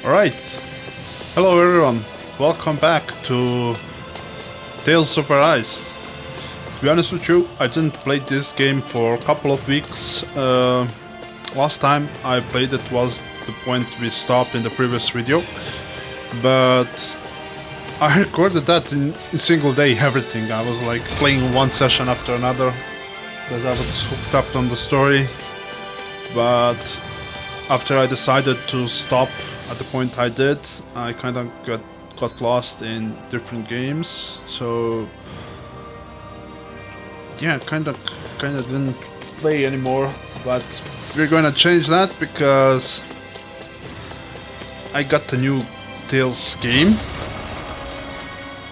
Alright, hello everyone, welcome back to Tales of Arise. To be honest with you, I didn't play this game for a couple of weeks. Last time I played it was the point we stopped in the previous video, but I recorded that in a single day, everything. I was like playing one session after another because I was hooked up on the story, but after I decided to stop at the point I did, I kind of got lost in different games. So yeah, kind of didn't play anymore. But we're gonna change that because I got the new Tales game,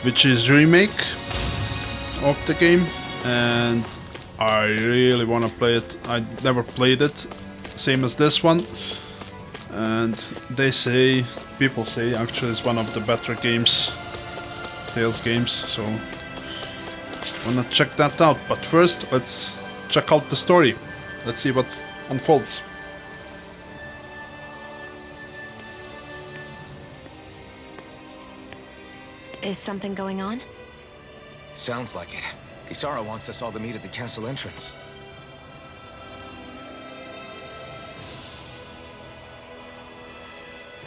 which is remake of the game, and I really want to play it. I never played it, same as this one, and people say actually it's one of the better games, Tales games, so wanna check that out. But first, let's check out the story. Let's see what unfolds. Is something going on? Sounds like it. Kisara wants us all to meet at the castle entrance.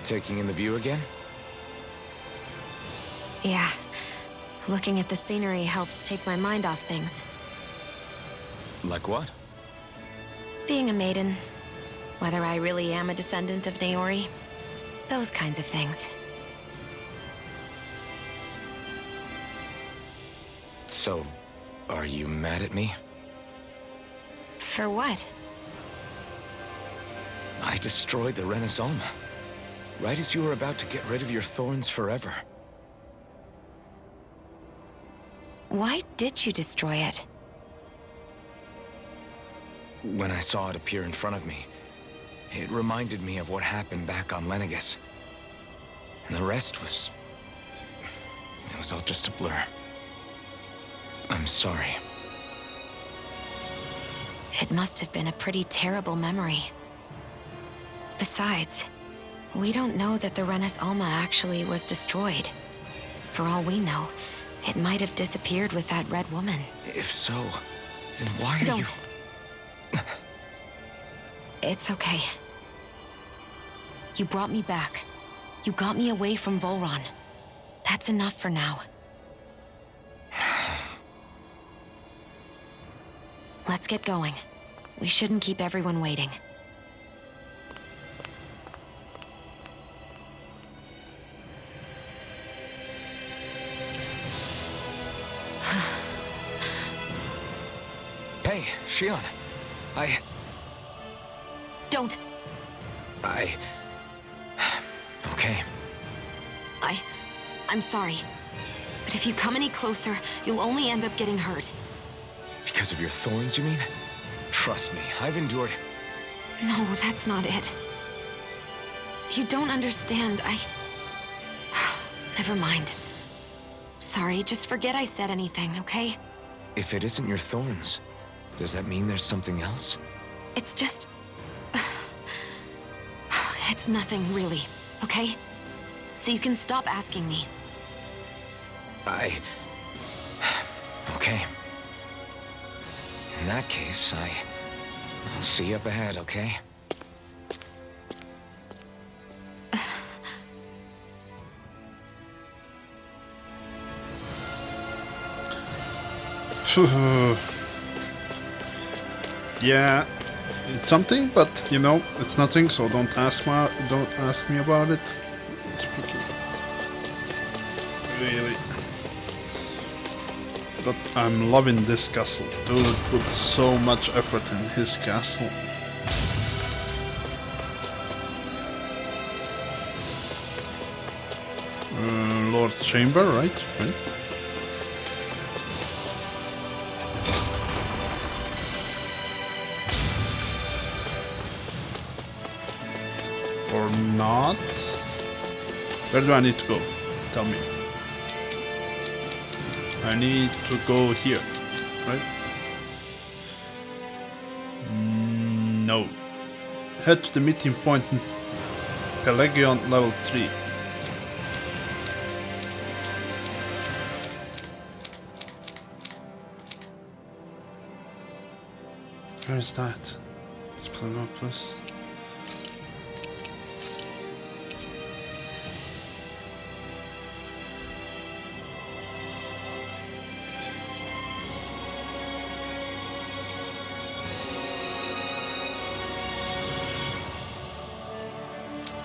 Taking in the view again? Yeah. Looking at the scenery helps take my mind off things. Like what? Being a maiden. Whether I really am a descendant of Naori. Those kinds of things. So, are you mad at me? For what? I destroyed the Renaissance, right as you were about to get rid of your thorns forever. Why did you destroy it? When I saw it appear in front of me, it reminded me of what happened back on Lenegus. And the rest was... it was all just a blur. I'm sorry. It must have been a pretty terrible memory. Besides, we don't know that the Renis Alma actually was destroyed. For all we know, it might have disappeared with that red woman. If so, then why are you... Don't. It's okay. You brought me back. You got me away from Volron. That's enough for now. Let's get going. We shouldn't keep everyone waiting. Hey, Shion. Don't. Okay. I'm sorry. But if you come any closer, you'll only end up getting hurt. Because of your thorns, you mean? Trust me, I've endured... No, that's not it. You don't understand. Never mind. Sorry, just forget I said anything, okay? If it isn't your thorns, does that mean there's something else? It's just... It's nothing, really, okay? So you can stop asking me. Okay. In that case, I'll see you up ahead, okay? Yeah, it's something, but you know, it's nothing. So don't ask me about it. It's freaking really. But I'm loving this castle. Dude put so much effort in his castle. Lord's Chamber, right? Or not? Where do I need to go? Tell me. I need to go here, right? No. Head to the meeting point Pelagion level 3. Where is that? Plus.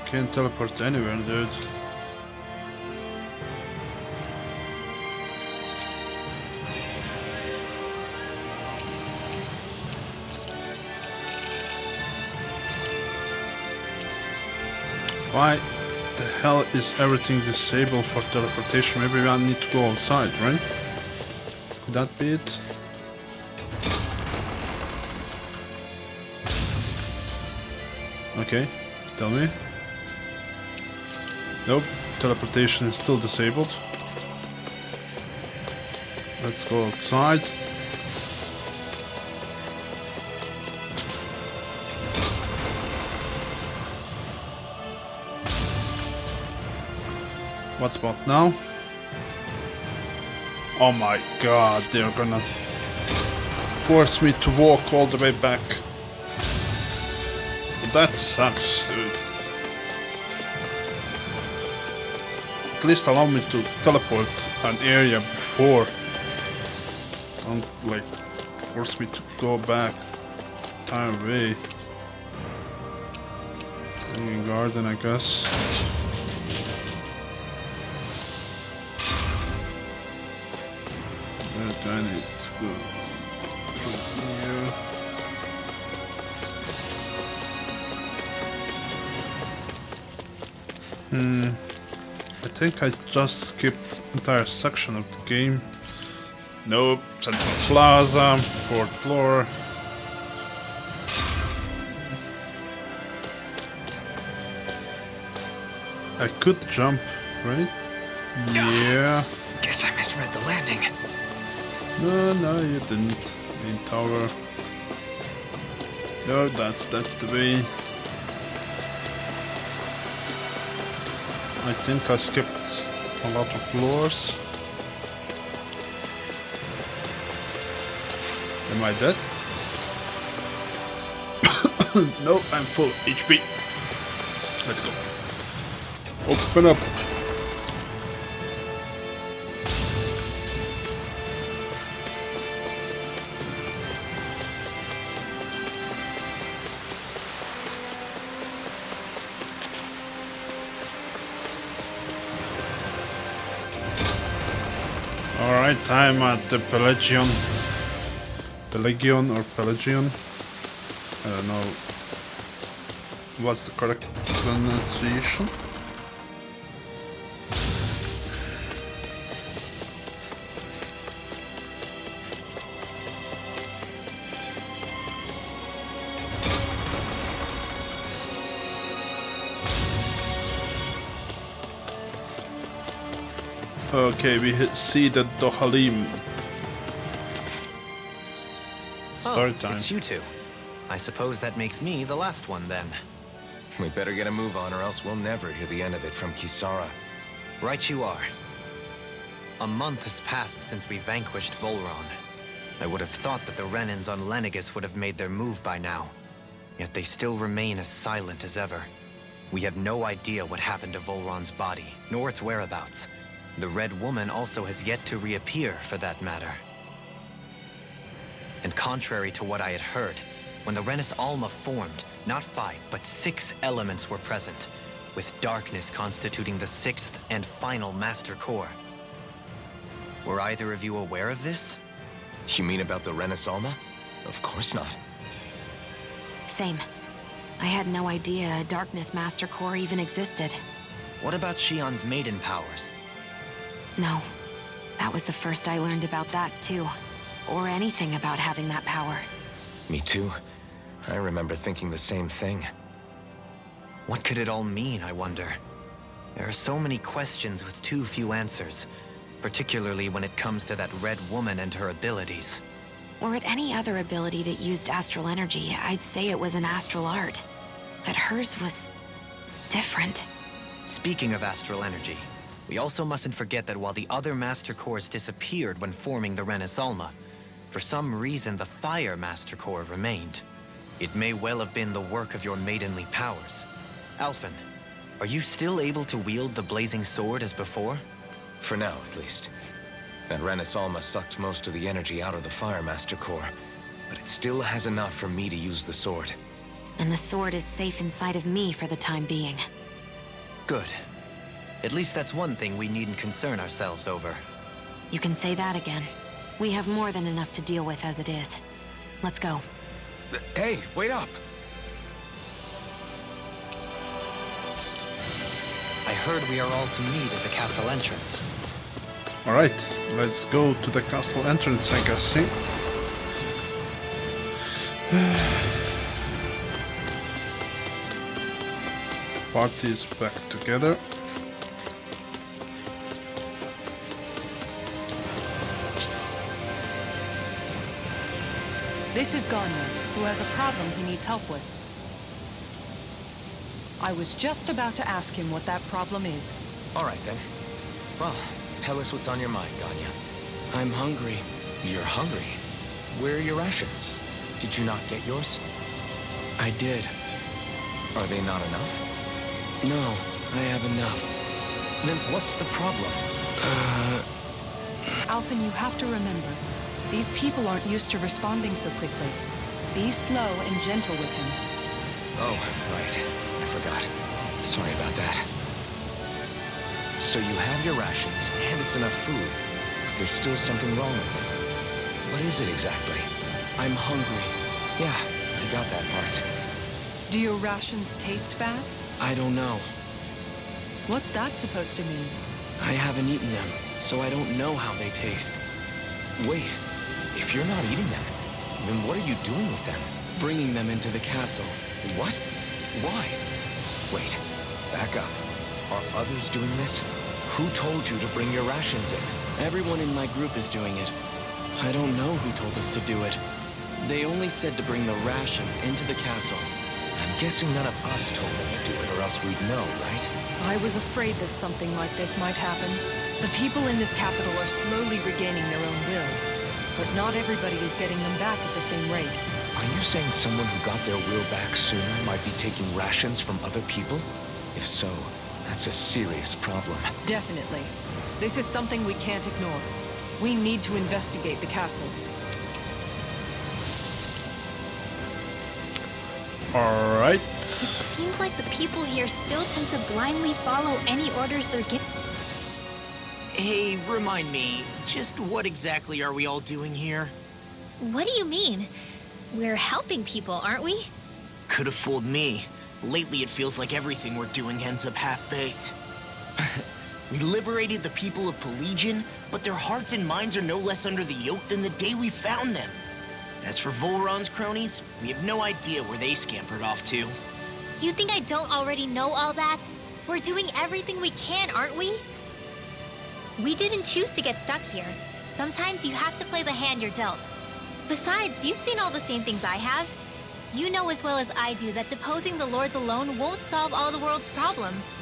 Can't teleport anywhere, dude. Why the hell is everything disabled for teleportation? Maybe I need to go outside, right? Could that be it? Okay, tell me. Nope, teleportation is still disabled. Let's go outside. What about now? Oh my god, they're gonna force me to walk all the way back. That sucks, dude. At least allow me to teleport an area before. Don't like force me to go back entire way. Hanging garden, I guess. Where do I need to go? Here. I think I just skipped entire section of the game. Nope, Central Plaza, 4th floor. I could jump, right? Yeah. Guess I misread the landing. No, you didn't. Main tower. No, that's the way. I think I skipped a lot of floors. Am I dead? No, I'm full HP. Let's go. Open up. Alright, I'm at the Pelagion or Pelagion. I don't know what's the correct pronunciation. Okay, we see the Dohalim. Start time. It's you two. I suppose that makes me the last one then. We better get a move on or else we'll never hear the end of it from Kisara. Right you are. A month has passed since we vanquished Volron. I would have thought that the Renans on Lenegis would have made their move by now. Yet they still remain as silent as ever. We have no idea what happened to Volron's body, nor its whereabouts. The Red Woman also has yet to reappear, for that matter. And contrary to what I had heard, when the Renis Alma formed, not 5, but 6 elements were present, with darkness constituting the 6th and final Master Core. Were either of you aware of this? You mean about the Renis Alma? Of course not. Same. I had no idea a Darkness Master Core even existed. What about Shion's maiden powers? No. That was the first I learned about that, too. Or anything about having that power. Me too. I remember thinking the same thing. What could it all mean, I wonder? There are so many questions with too few answers, particularly when it comes to that Red Woman and her abilities. Or at any other ability that used astral energy, I'd say it was an astral art. But hers was different. Speaking of astral energy, we also mustn't forget that while the other Master Cores disappeared when forming the Renis Alma, for some reason the Fire Master Core remained. It may well have been the work of your maidenly powers. Alphen, are you still able to wield the blazing sword as before? For now, at least. That Renis Alma sucked most of the energy out of the Fire Master Core, but it still has enough for me to use the sword. And the sword is safe inside of me for the time being. Good. At least that's one thing we needn't concern ourselves over. You can say that again. We have more than enough to deal with as it is. Let's go. Hey, wait up! I heard we are all to meet at the castle entrance. Alright, let's go to the castle entrance, I guess. Party is back together. This is Ganya, who has a problem he needs help with. I was just about to ask him what that problem is. All right, then. Well, tell us what's on your mind, Ganya. I'm hungry. You're hungry? Where are your rations? Did you not get yours? I did. Are they not enough? No, I have enough. Then what's the problem? Alphen, you have to remember, these people aren't used to responding so quickly. Be slow and gentle with him. Oh, right. I forgot. Sorry about that. So you have your rations, and it's enough food, but there's still something wrong with it. What is it exactly? I'm hungry. Yeah, I got that part. Do your rations taste bad? I don't know. What's that supposed to mean? I haven't eaten them, so I don't know how they taste. Wait, if you're not eating them, then what are you doing with them? Bringing them into the castle. What? Why? Wait, back up. Are others doing this? Who told you to bring your rations in? Everyone in my group is doing it. I don't know who told us to do it. They only said to bring the rations into the castle. I'm guessing none of us told them to do it, or else we'd know, right? I was afraid that something like this might happen. The people in this capital are slowly regaining their own wills, but not everybody is getting them back at the same rate. Are you saying someone who got their will back sooner might be taking rations from other people? If so, that's a serious problem. Definitely. This is something we can't ignore. We need to investigate the castle. Alright. It seems like the people here still tend to blindly follow any orders they're given. Hey, remind me, just what exactly are we all doing here? What do you mean? We're helping people, aren't we? Could have fooled me. Lately, it feels like everything we're doing ends up half-baked. We liberated the people of Pelegion, but their hearts and minds are no less under the yoke than the day we found them. As for Volron's cronies, we have no idea where they scampered off to. You think I don't already know all that? We're doing everything we can, aren't we? We didn't choose to get stuck here. Sometimes you have to play the hand you're dealt. Besides, you've seen all the same things I have. You know as well as I do that deposing the lords alone won't solve all the world's problems.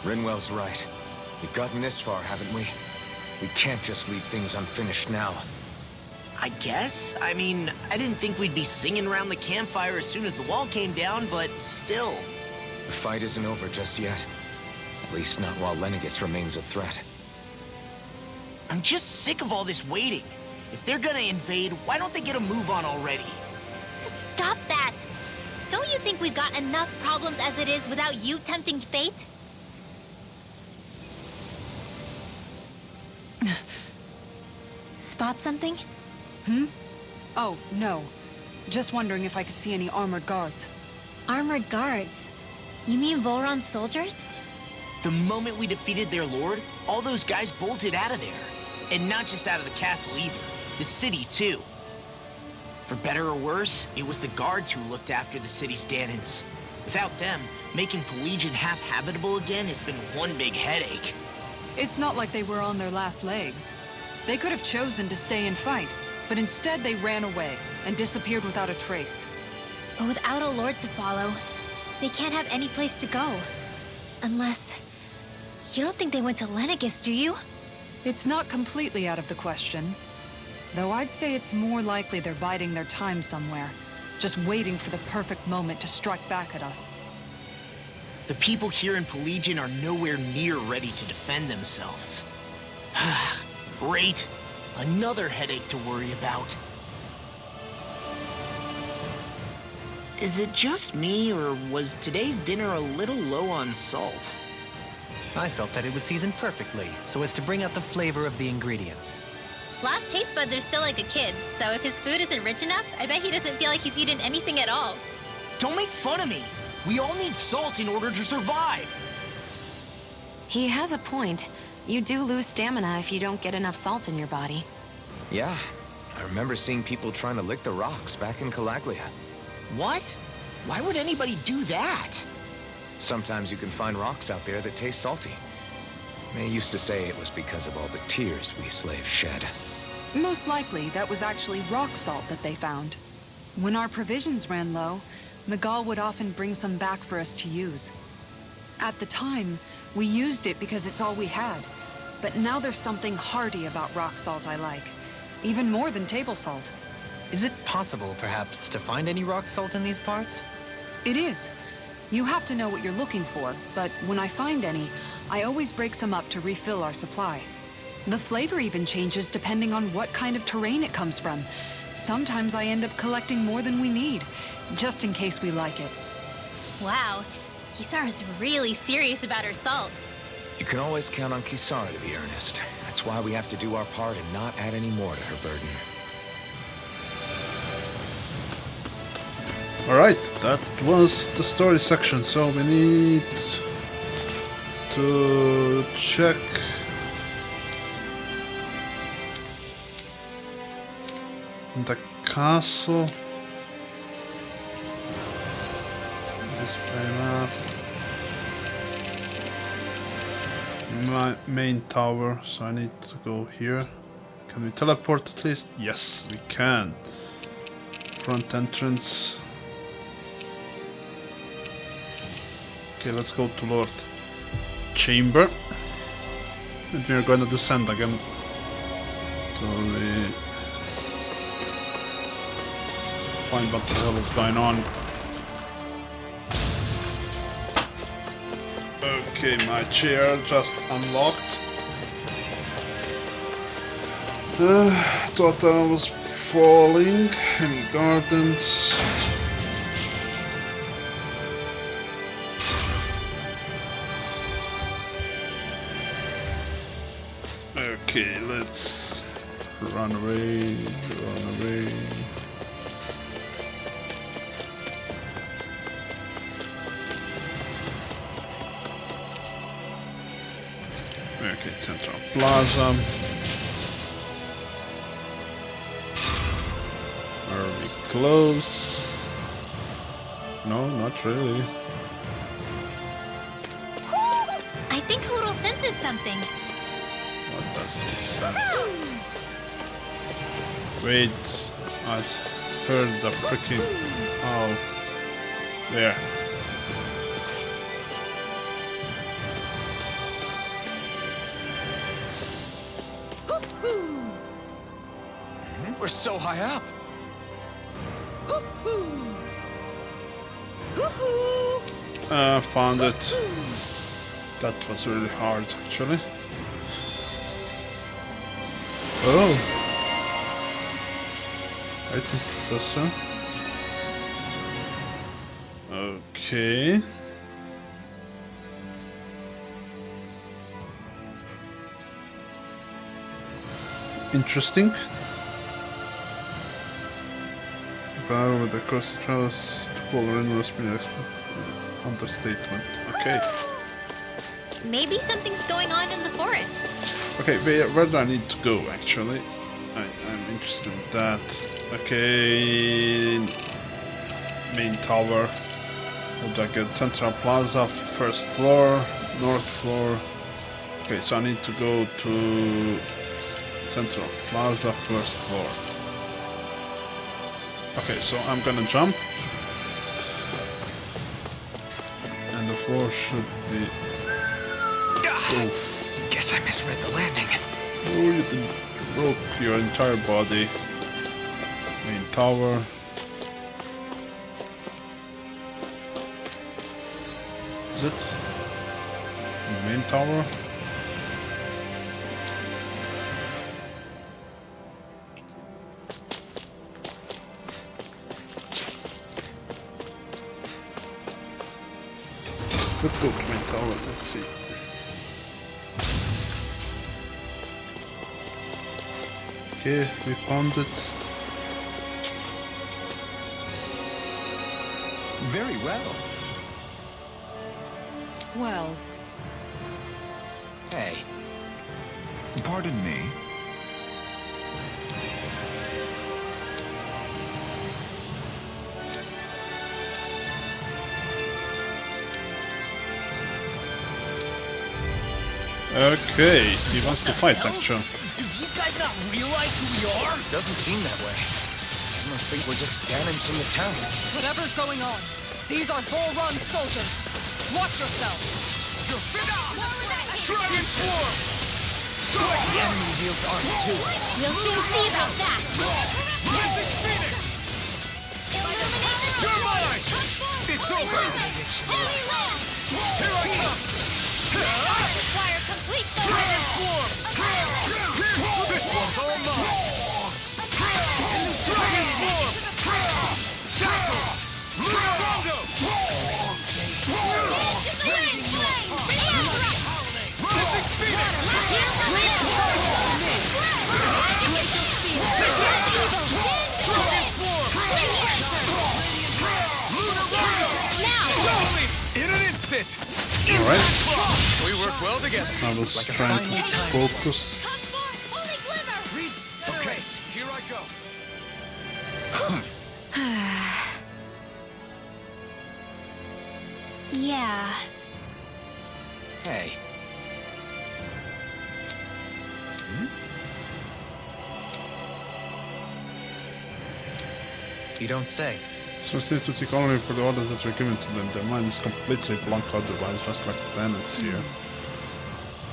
Rinwell's right. We've gotten this far, haven't we? We can't just leave things unfinished now. I guess? I mean, I didn't think we'd be singing around the campfire as soon as the wall came down, but still. The fight isn't over just yet. At least not while Lenegis remains a threat. I'm just sick of all this waiting. If they're gonna invade, why don't they get a move on already? Stop that! Don't you think we've got enough problems as it is without you tempting fate? Spot something? Oh, no. Just wondering if I could see any armored guards. Armored guards? You mean Volron's soldiers? The moment we defeated their lord, all those guys bolted out of there. And not just out of the castle either. The city, too. For better or worse, it was the guards who looked after the city's Danans. Without them, making Pelegion half-habitable again has been one big headache. It's not like they were on their last legs. They could have chosen to stay and fight, but instead they ran away and disappeared without a trace. But without a lord to follow, they can't have any place to go. Unless... You don't think they went to Lenegis, do you? It's not completely out of the question. Though I'd say it's more likely they're biding their time somewhere, just waiting for the perfect moment to strike back at us. The people here in Pelagian are nowhere near ready to defend themselves. Great. Another headache to worry about. Is it just me, or was today's dinner a little low on salt? I felt that it was seasoned perfectly, so as to bring out the flavor of the ingredients. Last taste buds are still like a kid's, so if his food isn't rich enough, I bet he doesn't feel like he's eaten anything at all. Don't make fun of me. We all need salt in order to survive. He has a point. You do lose stamina if you don't get enough salt in your body. Yeah, I remember seeing people trying to lick the rocks back in Calaglia. What? Why would anybody do that? Sometimes you can find rocks out there that taste salty. They used to say it was because of all the tears we slaves shed. Most likely, that was actually rock salt that they found. When our provisions ran low, Miguel would often bring some back for us to use. At the time, we used it because it's all we had. But now there's something hearty about rock salt I like. Even more than table salt. Is it possible, perhaps, to find any rock salt in these parts? It is. You have to know what you're looking for, but when I find any, I always break some up to refill our supply. The flavor even changes depending on what kind of terrain it comes from. Sometimes I end up collecting more than we need, just in case we like it. Wow, Kisara's really serious about her salt. You can always count on Kisara to be earnest. That's why we have to do our part and not add any more to her burden. Alright, that was the story section, so we need to check the castle. Display map. My main tower, so I need to go here. Can we teleport at least? Yes, we can. Front entrance. Okay, let's go to Lord Chamber. And we're gonna descend again. So we find what the hell is going on. Okay, my chair just unlocked. Thought I was falling in gardens. Okay, let's run away, run away. Okay, Central Plaza. Are we close? No, not really. I think Hurl senses something. What does he sense? Wait, I heard the freaking... Oh, there. We're so high up! Found it. That was really hard, actually. Oh! Item Professor. Okay. Interesting. Driver with the course travels to pull numerous understatement. Okay. Maybe something's going on in the forest. Okay, where do I need to go actually? I'm interested in that. Okay. Main tower. What do I get? Central Plaza, first floor, north floor. Okay, so I need to go to Central Plaza, first floor. Okay, so I'm gonna jump. And the floor should be Oof. Guess I misread the landing. Oh, you broke your entire body. Main tower. Is it? The main tower? Let's go to main tower, let's see. Okay, we found it. Very well. Well, Hey, Pardon me? Okay, he wants to fight actually. Do these guys not realize who we are? doesn't seem that way. I must think we're just Danans from the town. whatever's going on, these are Bull Run soldiers. Watch yourselves. Dragon Form! The enemy wields arms too. We'll soon see about that. Turbine! It's over! Here I come! Require complete Dragon Form! This one's all mine! Dragon Form! Tackle! Lunarondo! Mystic Phoenix! Dragon Form! Lunarondo! In an instant! Alright, We work well together. I was trying to focus. Okay, here I go. Yeah. Hey. You don't say. So seems to take only for the orders that were given to them. Their mind is completely blank otherwise, just like the tenants here.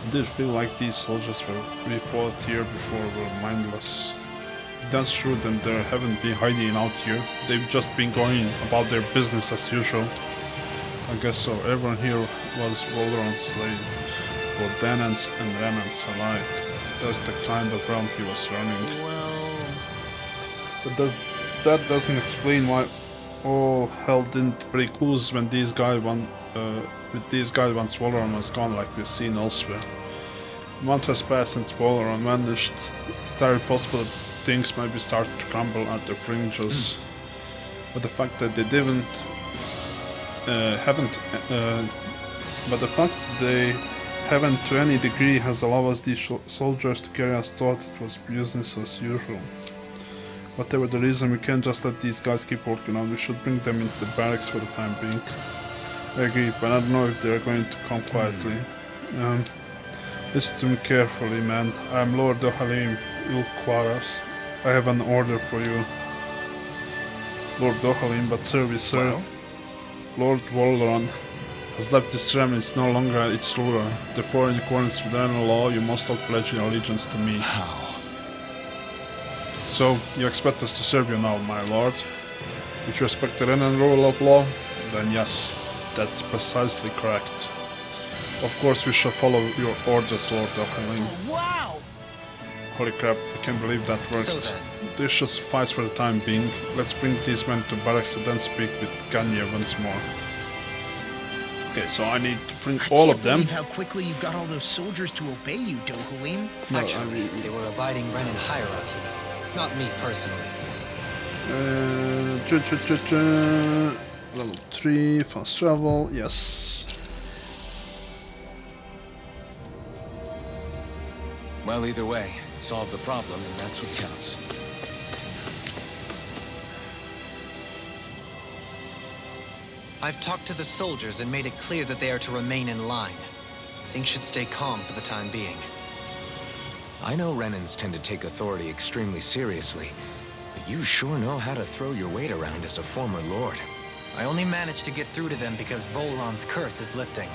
I did feel like these soldiers we fought here before were mindless. That's true, then they haven't been hiding out here. They've just been going about their business as usual. I guess so. Everyone here was Volron's slave, both Danans and Renans alike. That's the kind of realm he was running. But that doesn't explain why all hell didn't break loose when these guys with these guys once Volron was gone, like we've seen elsewhere. A month has passed since Volron vanished. It's very possible that things might be starting to crumble at the fringes. But the fact that they haven't to any degree has allowed us these soldiers to carry us thought it was business as usual. Whatever the reason, we can't just let these guys keep working on. We should bring them into the barracks for the time being. I agree, but I don't know if they're going to come quietly. Listen to me carefully, man. I'm Lord Dohalim Ilquaras. I have an order for you. Lord Dohalim, but service, sir. Well? Lord Volron has left this realm and is no longer its ruler. Therefore, in accordance with Renan law, you must all pledge your allegiance to me. How? So, you expect us to serve you now, my lord? If you respect the Renan rule of law, then yes, that's precisely correct. Of course, we shall follow your orders, Lord Dohalim. Wow! Holy crap, I can't believe that worked. So then. This should suffice for the time being. Let's bring these men to barracks and then speak with Ganya once more. Okay, so I need to bring all of them. I can't believe how quickly you got all those soldiers to obey you, Dohalim. No, Actually, they were abiding Renan hierarchy. Not me personally. Level 3, fast travel, yes. Well, either way, it solved the problem, and that's what counts. I've talked to the soldiers and made it clear that they are to remain in line. Things should stay calm for the time being. I know Renans tend to take authority extremely seriously, but you sure know how to throw your weight around as a former lord. I only managed to get through to them because Volron's curse is lifting.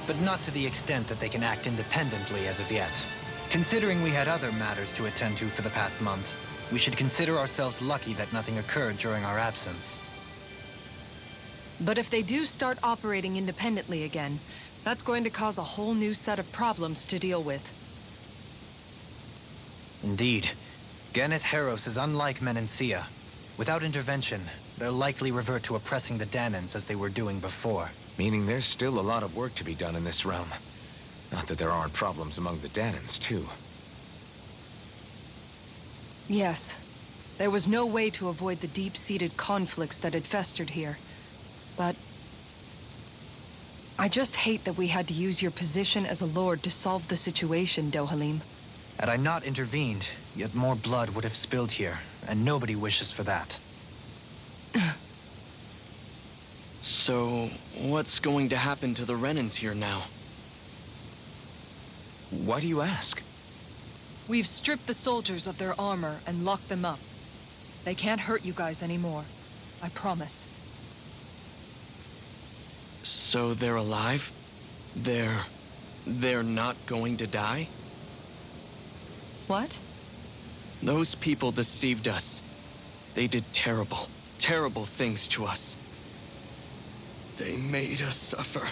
but not to the extent that they can act independently as of yet. Considering we had other matters to attend to for the past month, we should consider ourselves lucky that nothing occurred during our absence. But if they do start operating independently again, that's going to cause a whole new set of problems to deal with. Indeed. Geneth Heros is unlike Menancia. Without intervention, they'll likely revert to oppressing the Danans as they were doing before. Meaning there's still a lot of work to be done in this realm. Not that there aren't problems among the Danans, too. Yes. There was no way to avoid the deep-seated conflicts that had festered here. But I just hate that we had to use your position as a lord to solve the situation, Dohalim. Had I not intervened, yet more blood would have spilled here, and nobody wishes for that. So, what's going to happen to the Renans here now? Why do you ask? We've stripped the soldiers of their armor and locked them up. They can't hurt you guys anymore. I promise. So they're alive? They're not going to die? What? Those people deceived us. They did terrible, terrible things to us. They made us suffer.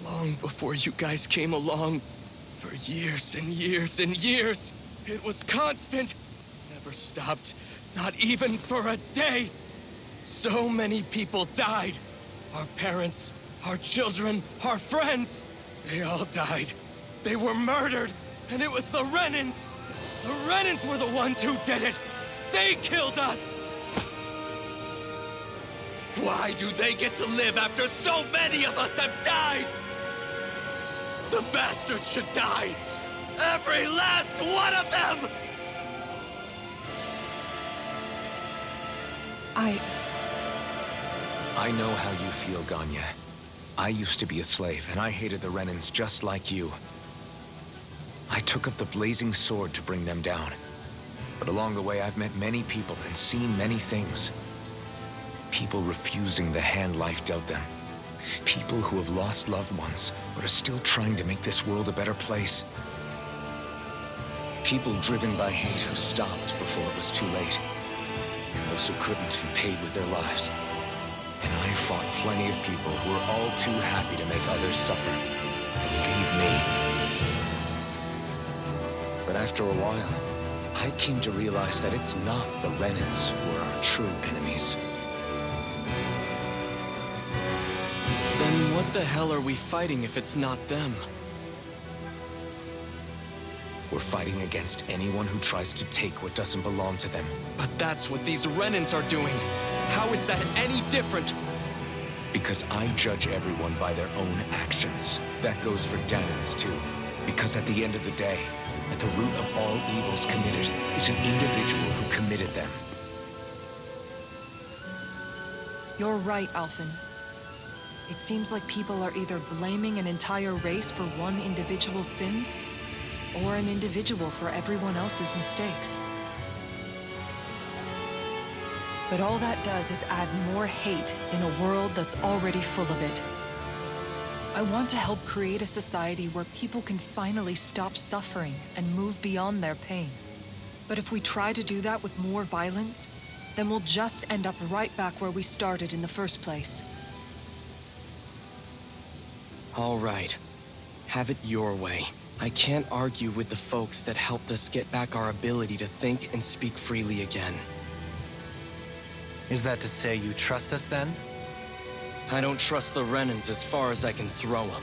Long before you guys came along. For years and years and years. It was constant. Never stopped. Not even for a day. So many people died. Our parents, our children, our friends. They all died. They were murdered. And it was the Renans. The Renans were the ones who did it. They killed us. Why do they get to live after so many of us have died? The bastards should die! Every last one of them! I know how you feel, Ganya. I used to be a slave, and I hated the Renans just like you. I took up the blazing sword to bring them down. But along the way, I've met many people and seen many things. People refusing the hand life dealt them. People who have lost loved ones, but are still trying to make this world a better place. People driven by hate who stopped before it was too late. And those who couldn't and paid with their lives. And I fought plenty of people who were all too happy to make others suffer. Believe me. But after a while, I came to realize that it's not the Renans who are our true enemies. Then what the hell are we fighting if it's not them? We're fighting against anyone who tries to take what doesn't belong to them. But that's what these Renans are doing. How is that any different? Because I judge everyone by their own actions. That goes for Danans too. Because at the end of the day, at the root of all evils committed is an individual who committed them. You're right, Alphen. It seems like people are either blaming an entire race for one individual's sins, or an individual for everyone else's mistakes. But all that does is add more hate in a world that's already full of it. I want to help create a society where people can finally stop suffering and move beyond their pain. But if we try to do that with more violence, then we'll just end up right back where we started in the first place. All right. Have it your way. I can't argue with the folks that helped us get back our ability to think and speak freely again. Is that to say you trust us then? I don't trust the Renans as far as I can throw them.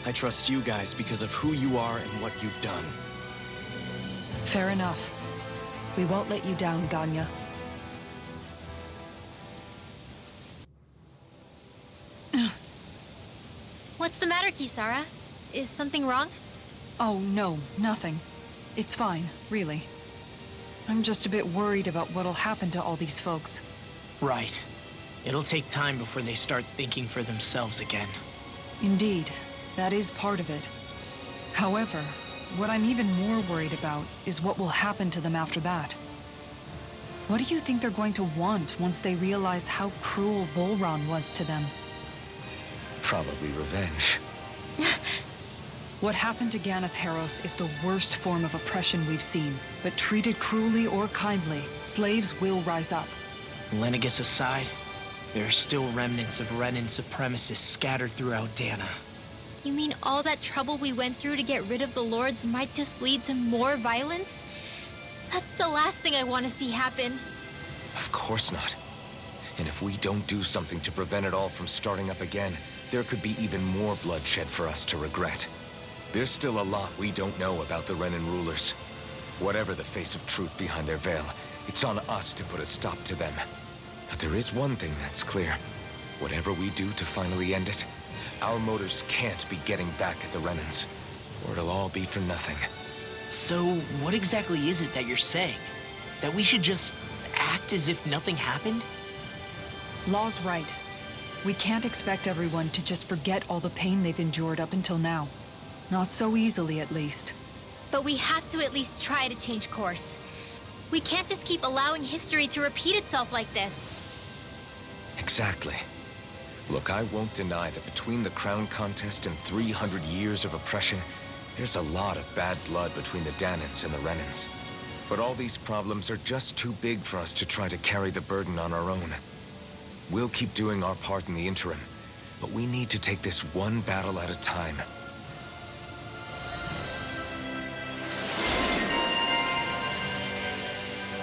I trust you guys because of who you are and what you've done. Fair enough. We won't let you down, Ganya. What's the matter, Kisara? Is something wrong? Oh, no, nothing. It's fine, really. I'm just a bit worried about what'll happen to all these folks. Right. It'll take time before they start thinking for themselves again. Indeed, that is part of it. However, what I'm even more worried about is what will happen to them after that. What do you think they're going to want once they realize how cruel Volron was to them? Probably revenge. What happened to Ganeth Harros is the worst form of oppression we've seen. But treated cruelly or kindly, slaves will rise up. Lenegis aside, there are still remnants of Renan supremacists scattered throughout Dana. You mean all that trouble we went through to get rid of the Lords might just lead to more violence? That's the last thing I want to see happen. Of course not. And if we don't do something to prevent it all from starting up again, there could be even more bloodshed for us to regret. There's still a lot we don't know about the Renan rulers. Whatever the face of truth behind their veil, it's on us to put a stop to them. But there is one thing that's clear. Whatever we do to finally end it, our motives can't be getting back at the Renans, or it'll all be for nothing. So, what exactly is it that you're saying? That we should just act as if nothing happened? Law's right. We can't expect everyone to just forget all the pain they've endured up until now. Not so easily, at least. But we have to at least try to change course. We can't just keep allowing history to repeat itself like this. Exactly. Look, I won't deny that between the crown contest and 300 years of oppression, there's a lot of bad blood between the Danans and the Renans. But all these problems are just too big for us to try to carry the burden on our own. We'll keep doing our part in the interim, but we need to take this one battle at a time.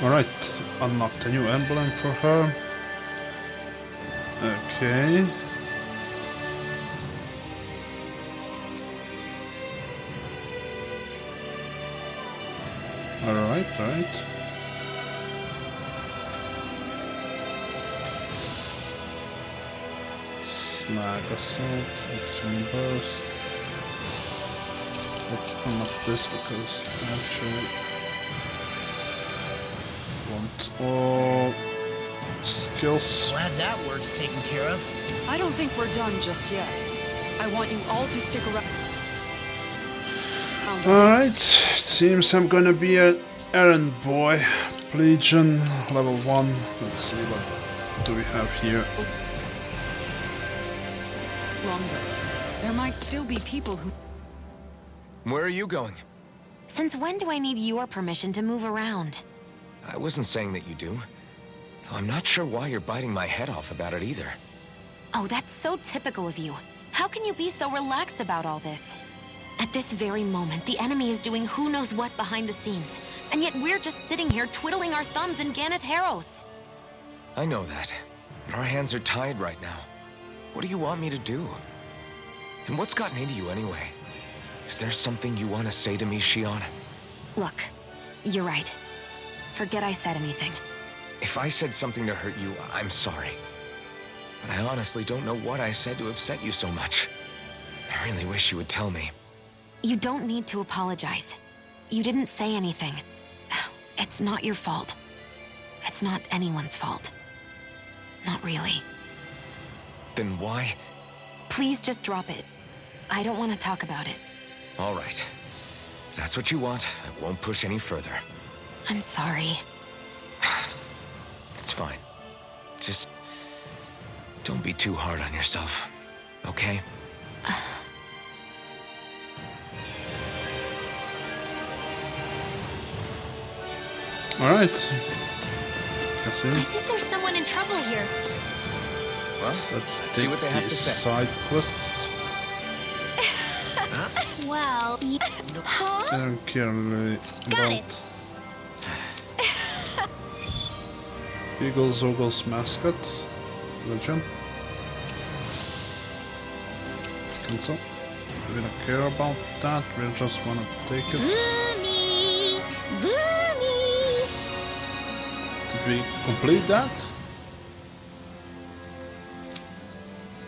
Alright, unlocked a new emblem for her. Okay. Alright. Slag assault, extreme burst. Let's unlock this because actually want all skills. Glad that work's taken care of. I don't think we're done just yet. I want you all to stick around. Alright, seems I'm gonna be an errand boy. Legion, level 1. Let's see what do we have here. Longer. There might still be people who... Where are you going? Since when do I need your permission to move around? I wasn't saying that you do. Though I'm not sure why you're biting my head off about it either. Oh, that's so typical of you. How can you be so relaxed about all this? At this very moment, the enemy is doing who knows what behind the scenes. And yet we're just sitting here twiddling our thumbs in Ganeth Harros. I know that. But our hands are tied right now. What do you want me to do? And what's gotten into you anyway? Is there something you want to say to me, Shion? Look, you're right. Forget I said anything. If I said something to hurt you, I'm sorry. But I honestly don't know what I said to upset you so much. I really wish you would tell me. You don't need to apologize. You didn't say anything. It's not your fault. It's not anyone's fault. Not really. Then why? Please just drop it. I don't want to talk about it. All right. If that's what you want, I won't push any further. I'm sorry. It's fine. Just don't be too hard on yourself, okay? Alright. I think there's someone in trouble here. Well, let's see what they have to say. Side quests. Well, huh? I don't care really Got about it. Eagles Ogles mascot. Legend. Cancel. We don't care about that, we just wanna take it. Boomy! Boomy! Did we complete that?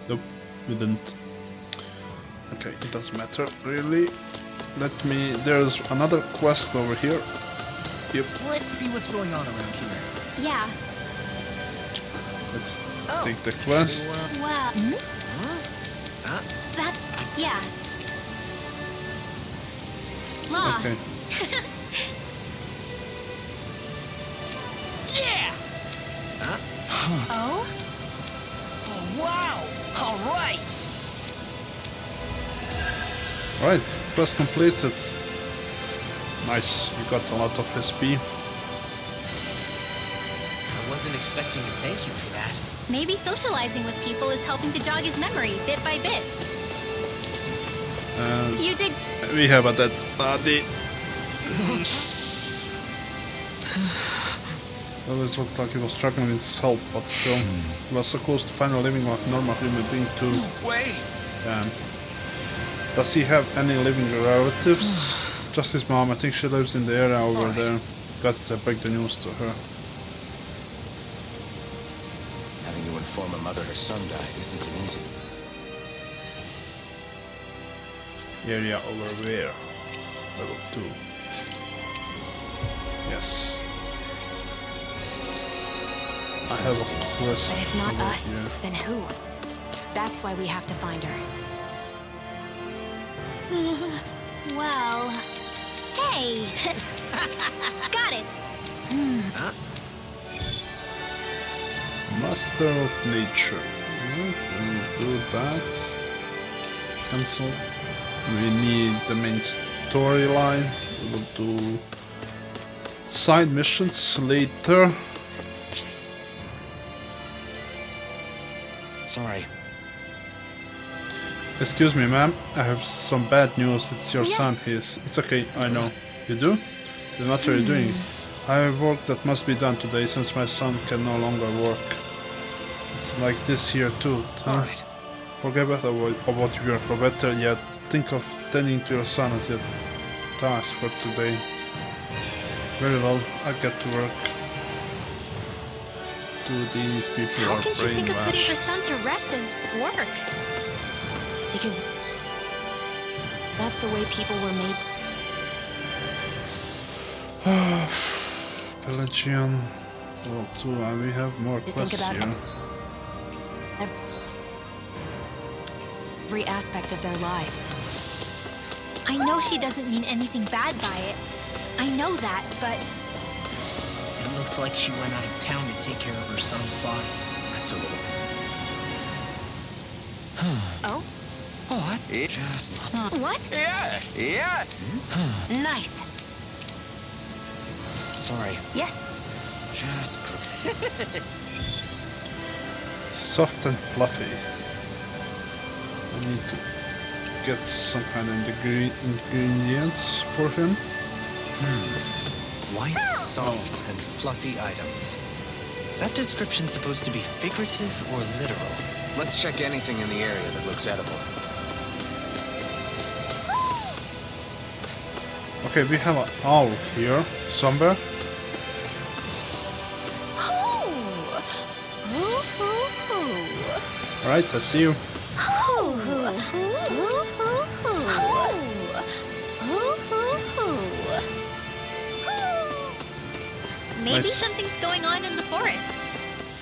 Nope, we didn't. Okay, it doesn't matter really. There's another quest over here. Yep. Let's see what's going on around here. Yeah. Let's take the quest. Wow. That's... yeah. Law. Okay. Yeah! Oh? Oh, wow! All right! Right, quest completed. Nice, you got a lot of SP. I wasn't expecting to thank you for that. Maybe socializing with people is helping to jog his memory bit by bit. And You did. we have a dead body. Always looked like he was struggling with his health, but still, he was so close to finally living like a normal human being too. Wait! Damn. Does he have any living relatives? Just his mom. I think she lives in the area over there. Got to break the news to her. Having to inform a mother her son died isn't an easy. Area over there. Level 2. Yes. I have a quest. But if not over us, here. then who? That's why we have to find her. Well. Hey! Got it! Master of Nature. We'll do that. Cancel. We need the main storyline. We will do side missions later. Sorry. Excuse me, ma'am. I have some bad news. It's your son. It's okay. I know. You do? Then what are you doing? I have work that must be done today since my son can no longer work. It's like this here too, huh? Alright. Forget about your for better yet. Think of tending to your son as your task for today. Very well, I get to work. These people How are can she think of putting her brainwashed. son to rest as work? Because that's the way people were made. Pelagian. Well, too, we have more To think quests about here. Every aspect of their lives. I know she doesn't mean anything bad by it. I know that, but It looks like she went out of town to take care of her son's body. That's a little. Oh? What? Just. What? Yes. Yeah. Nice. Sorry. Yes. Just. Soft and fluffy. I need to get some kind of ingredients for him. White, soft, and fluffy items. Is that description supposed to be figurative or literal? Let's check anything in the area that looks edible. Okay, we have an owl here somewhere. Alright, I see you. maybe Nice. something's going on in the forest.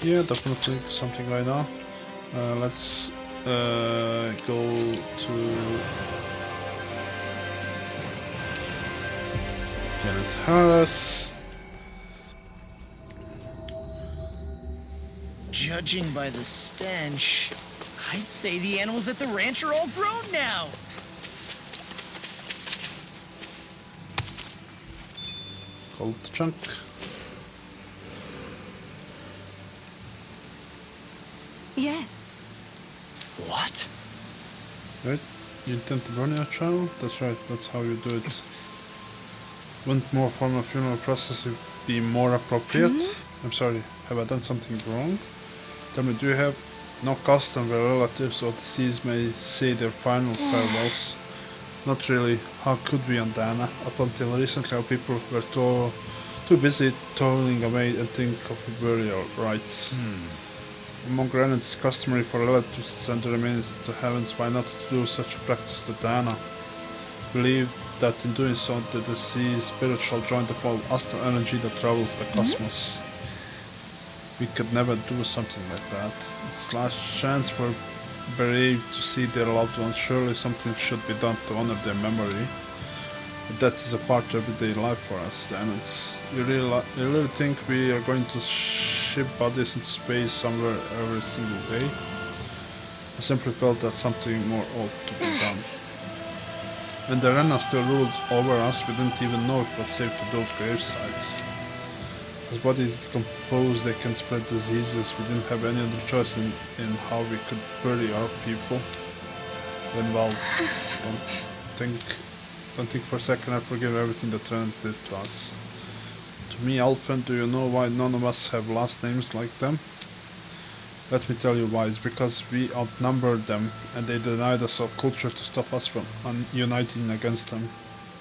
Yeah, definitely something going on. Let's go to Janet Harris. Judging by the stench, I'd say the animals at the ranch are all grown now. Gold chunk. Yes. What? Right? You intend to burn your child? That's right, that's how you do it. Wouldn't more formal funeral process be more appropriate? I'm sorry, have I done something wrong? Tell me, do you have no custom where relatives of deceased may say their final farewells? Not really. How could we on Dana? Up until recently, our people were too busy toiling away and think of burial rites. Among Granite, it's customary for relatives to send the remains to heavens. Why not to do such a practice to Dana? Believe that in doing so, the deceased spirit shall join the flow of astral energy that travels the cosmos. We could never do something like that. It's last chance for bereaved to see their loved ones. Surely something should be done to honor their memory. But that is a part of everyday life for us, then. You really think we are going to ship bodies into space somewhere every single day? I simply felt that something more ought to be done. When the Renna still ruled over us, we didn't even know it was safe to build grave sites. As bodies decompose, they can spread diseases. We didn't have any other choice in how we could bury our people. Then, well, don't think for a second I forgive everything the Trends did to us. To me, Alphen, do you know why none of us have last names like them? Let me tell you why. It's because we outnumbered them, and they denied us our culture to stop us from uniting against them.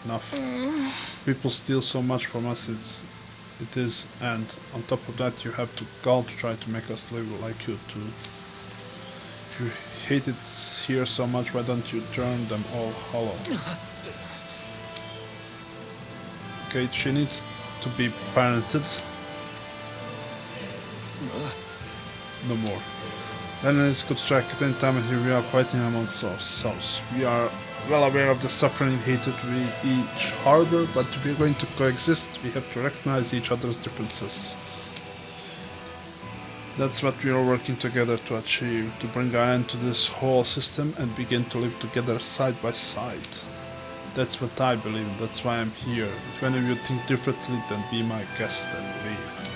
Enough. People steal so much from us, and on top of that you have to Gaul to try to make us live like you too. If you hate it here so much, why don't you turn them all hollow? Okay, she needs to be parented. No more. Enemies could strike at any time, and here we are fighting amongst ourselves. We are well aware of the suffering and hatred we each harbor, but if we're going to coexist, we have to recognize each other's differences. That's what we are working together to achieve, to bring an end to this whole system and begin to live together side by side. That's what I believe, that's why I'm here. If any of you think differently, then be my guest and leave.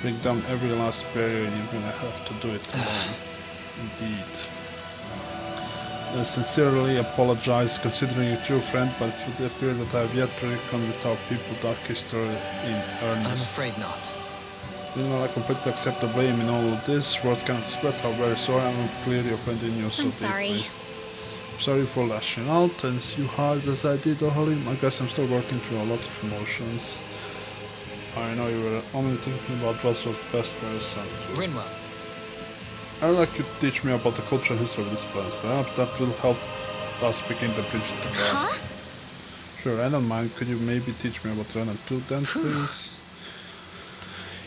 Break down every last barrier, you're gonna have to do it alone. Indeed. I sincerely apologize, considering you true friend, but it would appear that I have yet to reckon with our people's dark history in earnest. I'm afraid not. Meanwhile, I completely accept the blame in all of this. Words cannot express how very sorry I am clearly offending you so I'm sorry. deeply. I'm sorry for lashing out and as you hard as I did, Holly. I guess I'm still working through a lot of emotions. I know you were only thinking about what was best for your son. Rinwell. I'd like you to teach me about the culture and history of this place. Perhaps that will help us begin the bridge together. Huh? Sure, I don't mind. Could you maybe teach me about Ren and 2 then, please?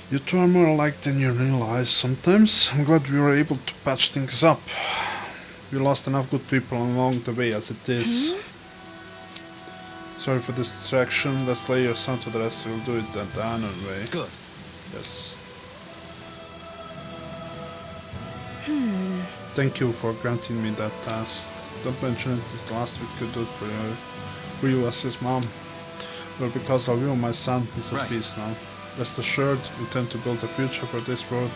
You two are more alike than you realize sometimes. I'm glad we were able to patch things up. We lost enough good people along the way as it is. Sorry for this distraction. Let's lay your son to the rest. We'll do it the Anon way. Good. Yes. Thank you for granting me that task. Don't mention it, it's the last we could do it for you as his mom. Well, because of you, my son is at peace now. Rest assured, we intend to build a future for this world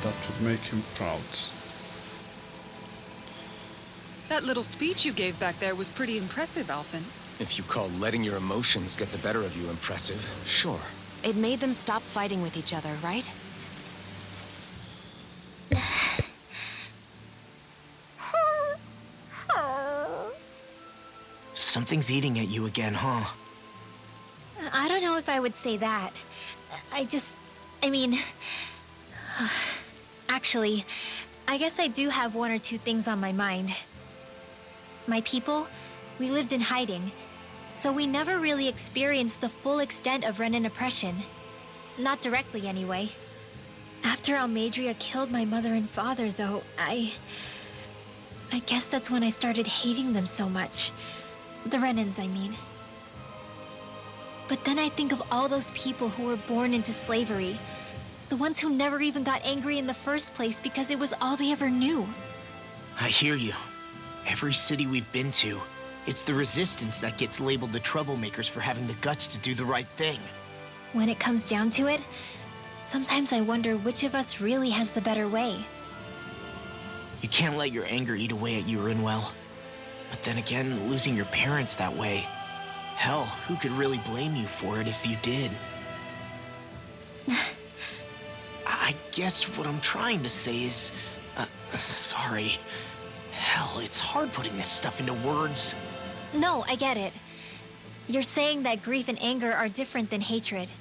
that would make him proud. That little speech you gave back there was pretty impressive, Alphen. If you call letting your emotions get the better of you impressive, sure. It made them stop fighting with each other, right? Something's eating at you again, huh? I don't know if I would say that. I mean... Actually, I guess I do have one or two things on my mind. My people, we lived in hiding, so we never really experienced the full extent of Renan oppression. Not directly, anyway. After Almadria killed my mother and father, though, I guess that's when I started hating them so much. The Renans, I mean. But then I think of all those people who were born into slavery. The ones who never even got angry in the first place because it was all they ever knew. I hear you. Every city we've been to, it's the resistance that gets labeled the troublemakers for having the guts to do the right thing. When it comes down to it, sometimes I wonder which of us really has the better way. You can't let your anger eat away at you, Rinwell. But then again, losing your parents that way, hell, who could really blame you for it if you did? I guess what I'm trying to say is, sorry. Hell, it's hard putting this stuff into words. No, I get it. You're saying that grief and anger are different than hatred.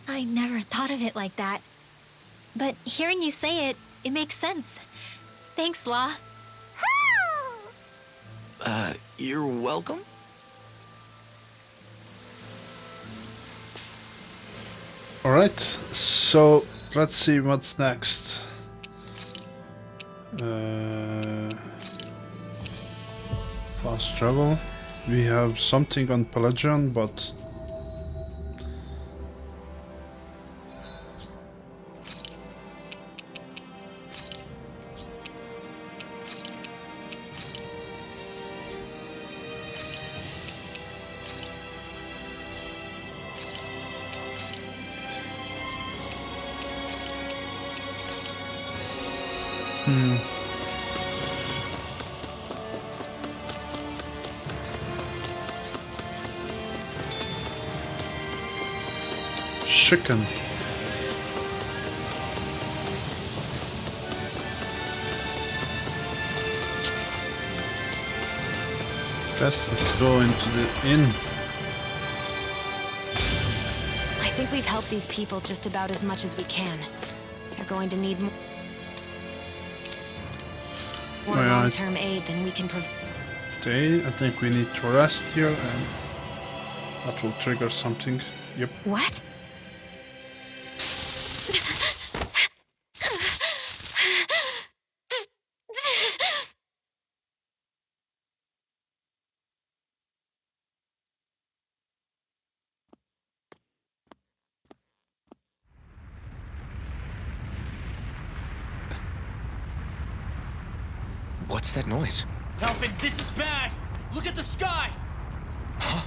I never thought of it like that. But hearing you say it, it makes sense. Thanks, La. You're welcome? Alright, so let's see what's next. Fast travel. We have something on Pelagian, but Chicken. Guess let's go into the inn. I think we've helped these people just about as much as we can. They're going to need more yeah, long-term aid than we can provide. I think we need to rest here, and that will trigger something. Yep. What? What's that noise? Alfred, this is bad! Look at the sky! Huh?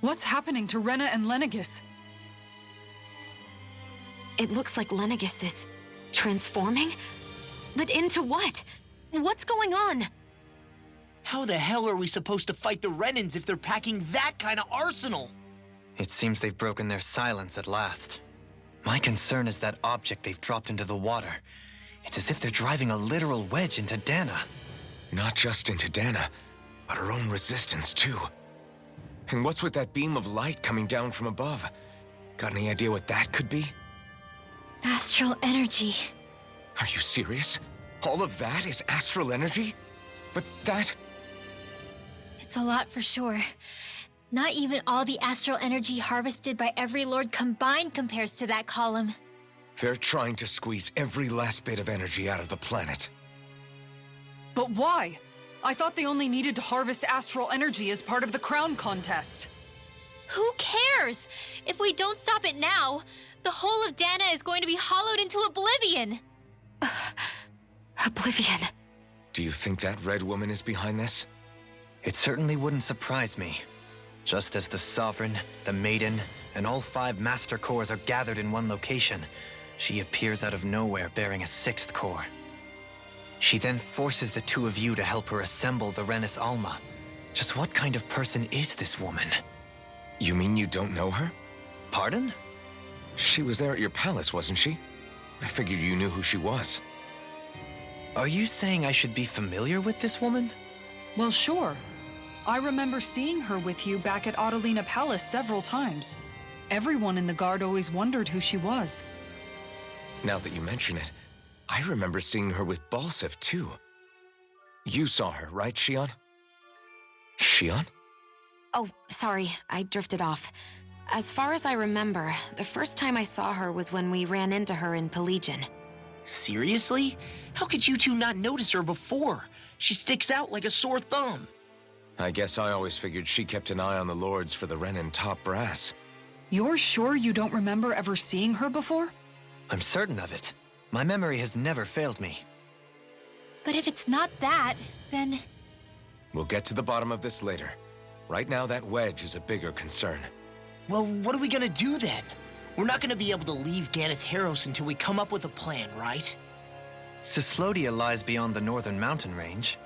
What's happening to Rena and Lenegis? It looks like Lenegis is transforming? But into what? What's going on? How the hell are we supposed to fight the Renans if they're packing that kind of arsenal? It seems they've broken their silence at last. My concern is that object they've dropped into the water. It's as if they're driving a literal wedge into Dana. Not just into Dana, but her own resistance too. And what's with that beam of light coming down from above? Got any idea what that could be? Astral energy. Are you serious? All of that is astral energy? But that... It's a lot for sure. Not even all the astral energy harvested by every lord combined compares to that column. They're trying to squeeze every last bit of energy out of the planet. But why? I thought they only needed to harvest astral energy as part of the crown contest. Who cares? If we don't stop it now, the whole of Dana is going to be hollowed into oblivion. Oblivion. Do you think that red woman is behind this? It certainly wouldn't surprise me. Just as the Sovereign, the Maiden, and all 5 Master Cores are gathered in one location, she appears out of nowhere bearing a 6th core. She then forces the 2 of you to help her assemble the Renis Alma. Just what kind of person is this woman? You mean you don't know her? Pardon? She was there at your palace, wasn't she? I figured you knew who she was. Are you saying I should be familiar with this woman? Well, sure. I remember seeing her with you back at Adelina Palace several times. Everyone in the guard always wondered who she was. Now that you mention it, I remember seeing her with Balsef, too. You saw her, right, Shion? Shion? Oh, sorry, I drifted off. As far as I remember, the first time I saw her was when we ran into her in Pelagian. Seriously? How could you two not notice her before? She sticks out like a sore thumb. I guess I always figured she kept an eye on the lords for the Renin top brass. You're sure you don't remember ever seeing her before? I'm certain of it. My memory has never failed me. But if it's not that, then... We'll get to the bottom of this later. Right now, that wedge is a bigger concern. Well, what are we gonna do then? We're not gonna be able to leave Ganatheros until we come up with a plan, right? Cislodia lies beyond the northern mountain range.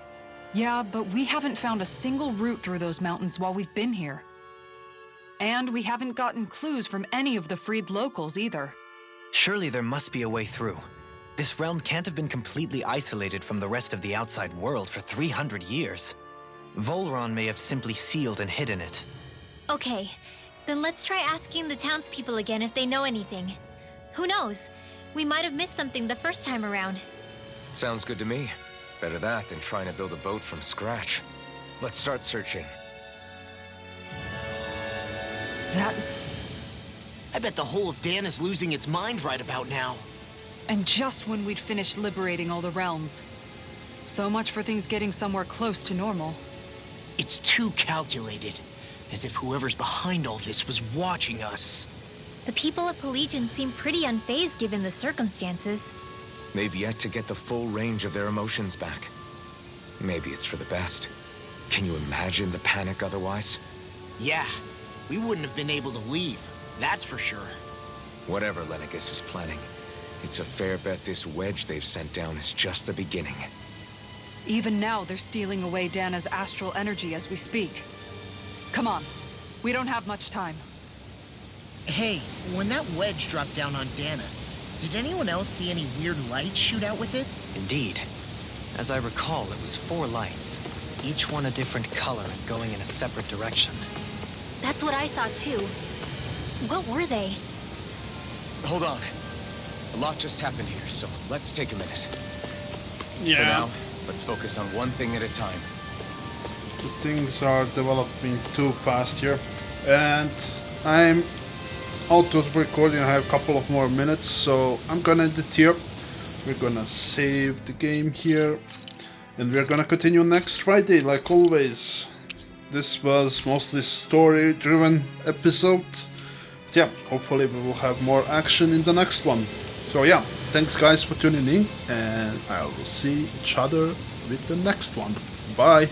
Yeah, but we haven't found a single route through those mountains while we've been here. And we haven't gotten clues from any of the freed locals either. Surely there must be a way through. This realm can't have been completely isolated from the rest of the outside world for 300 years. Volron may have simply sealed and hidden it. Okay, then let's try asking the townspeople again if they know anything. Who knows? We might have missed something the first time around. Sounds good to me. Better that than trying to build a boat from scratch. Let's start searching. I bet the whole of Dan is losing its mind right about now. And just when we'd finished liberating all the realms. So much for things getting somewhere close to normal. It's too calculated. As if whoever's behind all this was watching us. The people of Pelegion seem pretty unfazed given the circumstances. They've yet to get the full range of their emotions back. Maybe it's for the best. Can you imagine the panic otherwise? Yeah, we wouldn't have been able to leave, that's for sure. Whatever Lenegis is planning, it's a fair bet this wedge they've sent down is just the beginning. Even now, they're stealing away Dana's astral energy as we speak. Come on, we don't have much time. Hey, when that wedge dropped down on Dana, did anyone else see any weird lights shoot out with it? Indeed. As I recall, it was 4 lights, each one a different color and going in a separate direction. That's what I saw too. What were they? Hold on. A lot just happened here, so let's take a minute. Yeah. For now, let's focus on one thing at a time. Things are developing too fast here. And I'm out of recording. I have a couple of more minutes, so I'm gonna end it here. We're gonna save the game here. And we're gonna continue next Friday, like always. This was mostly story-driven episode. But yeah, hopefully we will have more action in the next one. So yeah, thanks guys for tuning in, and I will see each other with the next one. Bye!